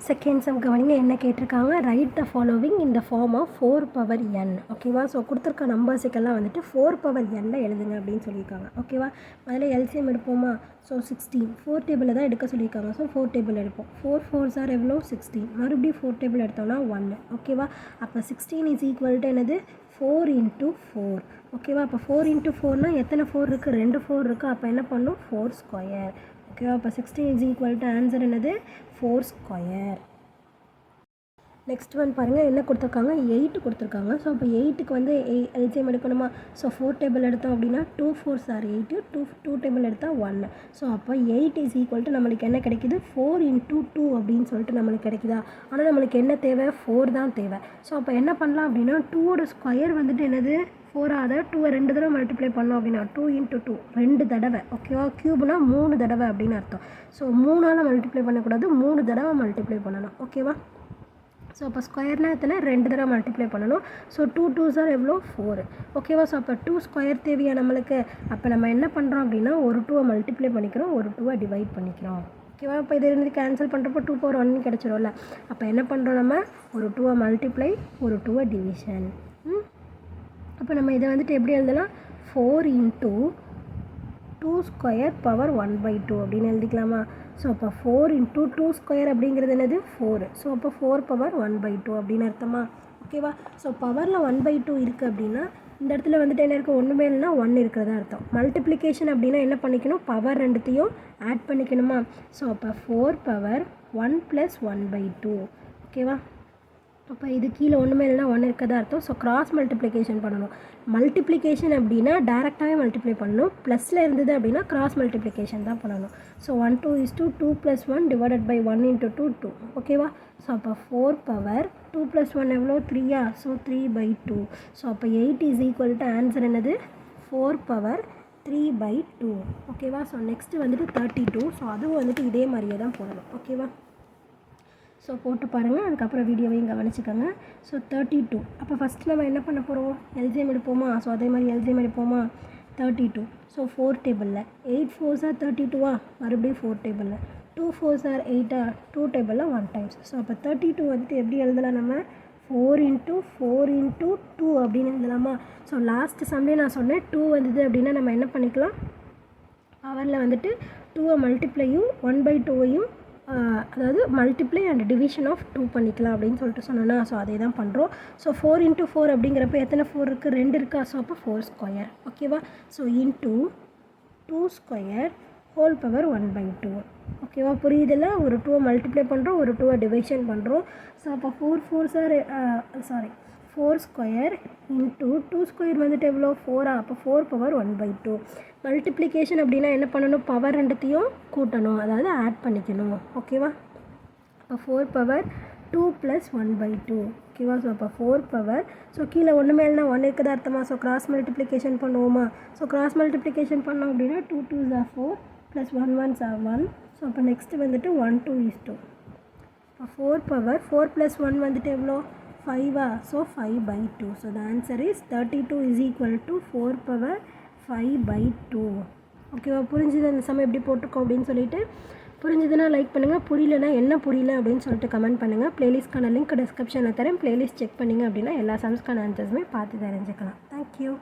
Second sum கவனிங்க என்ன கேட்டிருக்காங்க, ரைட் த ஃபாலோவிங் இந்த ஃபார்ம் ஆஃப் 4 பவர் n. ஓகேவா. ஸோ கொடுத்துருக்க நம்பர்ஸுக்கெல்லாம் வந்துட்டு 4 பவர் n எழுதுங்க அப்படின்னு சொல்லியிருக்காங்க. ஓகேவா. அதில் எல்சிஎம் எடுப்போமா. ஸோ 16 4 டேபிளில் தான் எடுக்க சொல்லியிருக்காங்க. ஸோ 4 டேபிள் எடுப்போம். 4 4s ஆர் எவ்வளோ 16. மறுபடியும் 4 டேபிள் எடுத்தோம்னா 1. ஓகேவா. அப்போ 16 இஸ் ஈக்குவல் டு என்னது 4 × 4. ஓகேவா. அப்போ 4 × 4னால் எத்தனை 4 இருக்குது, 2 4 இருக்குது. அப்போ என்ன பண்ணும் 4 ஸ்கொயர். ஓகேவா. அப்போ 16 இஸ் ஈக்குவல் டு ஆன்சர் என்னது 4 ஸ்கொயர். நெக்ஸ்ட் ஒன் பாருங்கள் என்ன கொடுத்துருக்காங்க, 8 கொடுத்துருக்காங்க. ஸோ அப்போ 8க்கு வந்து எல்சிஎம் எடுக்கணுமா. ஸோ 4 டேபிள் எடுத்தோம் அப்படின்னா 2 4s ஆர் 8, 2 டேபிள் எடுத்தால் 1. ஸோ அப்போ 8 இஸ் ஈக்குவல் டு நம்மளுக்கு என்ன கிடைக்கிது 4 × 2 அப்படின்னு சொல்லிட்டு நம்மளுக்கு கிடைக்குதா. ஆனால் நம்மளுக்கு என்ன தேவை 4 தான் தேவை. ஸோ அப்போ என்ன பண்ணலாம் அப்படின்னா 2ஓட ஸ்கொயர் வந்துட்டு என்னது 4. அதை 2 2 தடவை மல்டிப்ளை பண்ணோம் அப்படின்னா 2 × 2 2 தடவை. ஓகேவா. க்யூப்னா 3 தடவை அப்படின்னு அர்த்தம். ஸோ 3ஆல் மல்டிப்ளை பண்ணக்கூடாது, 3 தடவை மல்டிப்ளை பண்ணணும். ஓகேவா. ஸோ அப்போ ஸ்கொயர்னால் எத்தனை 2 தடவை மல்டிப்ளை பண்ணணும். ஸோ 2 2s ஆர் எவ்வளோ 4. ஓகேவா. ஸோ அப்போ 2 ஸ்கொயர் தேவையா நம்மளுக்கு. அப்போ நம்ம என்ன பண்ணுறோம் அப்படின்னா ஒரு 2 மல்டிப்ளை பண்ணிக்கிறோம், ஒரு 2 டிவைட் பண்ணிக்கிறோம். ஓகேவா. இப்போ இது இருந்து கேன்சல் பண்ணுறப்போ 2 பவர் 1 கிடச்சிரும்ல. அப்போ என்ன பண்ணுறோம் நம்ம ஒரு 2 மல்டிப்ளை, ஒரு 2 டிவிஷன். அப்போ நம்ம இதை வந்துட்டு எப்படி எழுதலாம் 4 × 2 ஸ்கொயர் பவர் 1/2 அப்படின்னு எழுதிக்கலாமா. ஸோ அப்போ 4 × 2 ஸ்கொயர் அப்படிங்கிறது என்னது 4. ஸோ அப்போ 4 பவர் 1/2 அப்படின்னு அர்த்தமா. ஓகேவா. ஸோ பவரில் 1/2 இருக்குது அப்படின்னா இந்த இடத்துல வந்துட்டு என்ன இருக்குது ஒன்றுமே இல்லைனா 1 இருக்கிறதா அர்த்தம். மல்டிப்ளிகேஷன் அப்படின்னா என்ன பண்ணிக்கணும் பவர் ரெண்டுத்தையும் ஆட் பண்ணிக்கணுமா. ஸோ அப்போ 4 பவர் 1 + 1/2. ஓகேவா. அப்போ இது கீழே ஒன்றுமே இல்லைனா 1 இருக்கதா அர்த்தம். ஸோ கிராஸ் மல்டிப்ளிகேஷன் பண்ணணும். மல்டிப்ளிகேஷன் அப்படின்னா டேரெக்டாகவே மல்டிப்ளை பண்ணணும். ப்ளஸில் இருந்தது அப்படின்னா கிராஸ் மல்டிப்ளிகேஷன் தான் பண்ணணும். So 1 2 is to 2 + 1 divided by 1 × 2 2. ஓகேவா. ஸோ அப்போ 4 பவர் 2 + 1 எவ்வளோ 3. ஸோ 3/2. ஸோ அப்போ 8 இஸ் ஈக்குவல் டு ஆன்சர் என்னது 4 பவர் 3/2. ஓகேவா. ஸோ நெக்ஸ்ட்டு வந்துட்டு 32. ஸோ அதுவும் வந்துட்டு இதே மாதிரியே தான் போடணும். ஓகேவா. ஸோ போட்டு பாருங்கள், அதுக்கப்புறம் வீடியோவையும் கவனிச்சுக்கோங்க. ஸோ 32. அப்போ ஃபஸ்ட்டு நம்ம என்ன பண்ண போகிறோம் எல்சிஎம் எடுப்போமா. ஸோ அதே மாதிரி எல்சிஎம் எடுப்போமா 32. ஸோ 4 டேபிளில் 8 4s ஆர் 32. மறுபடியும் 4 டேபிளில் 2 4s ஆர் 8. 2 டேபிளில் 1 டைம்ஸ். ஸோ அப்போ 32 வந்துட்டு எப்படி எழுதலாம் நம்ம 4 × 4 × 2 அப்படின்னு எழுதலாமா. ஸோ லாஸ்ட் சம்லேயே நான் சொன்னேன் 2 வந்தது அப்படின்னா நம்ம என்ன பண்ணிக்கலாம் பவரில் வந்துட்டு 2 மல்டிப்ளையும் 1/2 அதாவது மல்டிப்ளை அண்ட் டிவிஷன் ஆஃப் 2 பண்ணிக்கலாம் அப்படின்னு சொல்லிட்டு சொன்னோன்னா. ஸோ அதே தான் பண்ணுறோம். ஸோ 4 × 4 அப்படிங்கிறப்ப எத்தனை 4 இருக்குது 2 இருக்கா. ஸோ அப்போ 4 ஸ்கொயர். ஓகேவா. So into 2 square whole power 1/2. ஓகேவா. புரியுதில்ல. ஒரு 2 மல்டிப்ளை பண்ணுறோம், ஒரு 2 டிவிஷன் பண்ணுறோம். ஸோ அப்போ 4 4s R 4 square into 2 square வந்துட்டு எவ்வளோ 4. அப்போ 4 பவர் 1/2. மல்டிப்ளிகேஷன் அப்படின்னா என்ன பண்ணணும் பவர் ரெண்டுத்தையும் கூட்டணும், அதாவது ஆட் பண்ணிக்கணும். ஓகேவா. அப்போ 4 பவர் 2 + 1/2. ஓகேவா. ஸோ அப்போ 4 பவர் ஸோ கீழே ஒன்றுமே இல்லைனா 1 இருக்குதா அர்த்தமா. ஸோ கிராஸ் மல்டிப்ளிகேஷன் பண்ணுவோமா. ஸோ கிராஸ் மல்டிப்ளிகேஷன் பண்ணோம் அப்படின்னா 2 2s are 4 + 1 1s are 1. So அப்போ நெக்ஸ்ட்டு வந்துட்டு 1 2 is 2. இப்போ 4 பவர் 4 + 1 வந்துட்டு எவ்வளோ 5. So 5/2. So the answer is 32 is equal to 4 power 5/2. ஓகேவா. புரிஞ்சுது அந்த சமயம் எப்படி போட்டிருக்கோம் அப்படின்னு சொல்லிட்டு. புரிஞ்சுதுன்னா லைக் பண்ணுங்கள், புரியலனா என்ன புரியல அப்படின்னு சொல்லிட்டு கமெண்ட் பண்ணுங்கள். ப்ளேலிஸ்ட்கான லிங்க் டிஸ்கிரிப்ஷனில் தரேன். ப்ளேலிஸ்ட் செக் பண்ணிங்க அப்படின்னா எல்லா சம்ஸ்க்கான ஆன்சர்ஸுமே பார்த்து தெரிஞ்சுக்கலாம். தேங்க்யூ.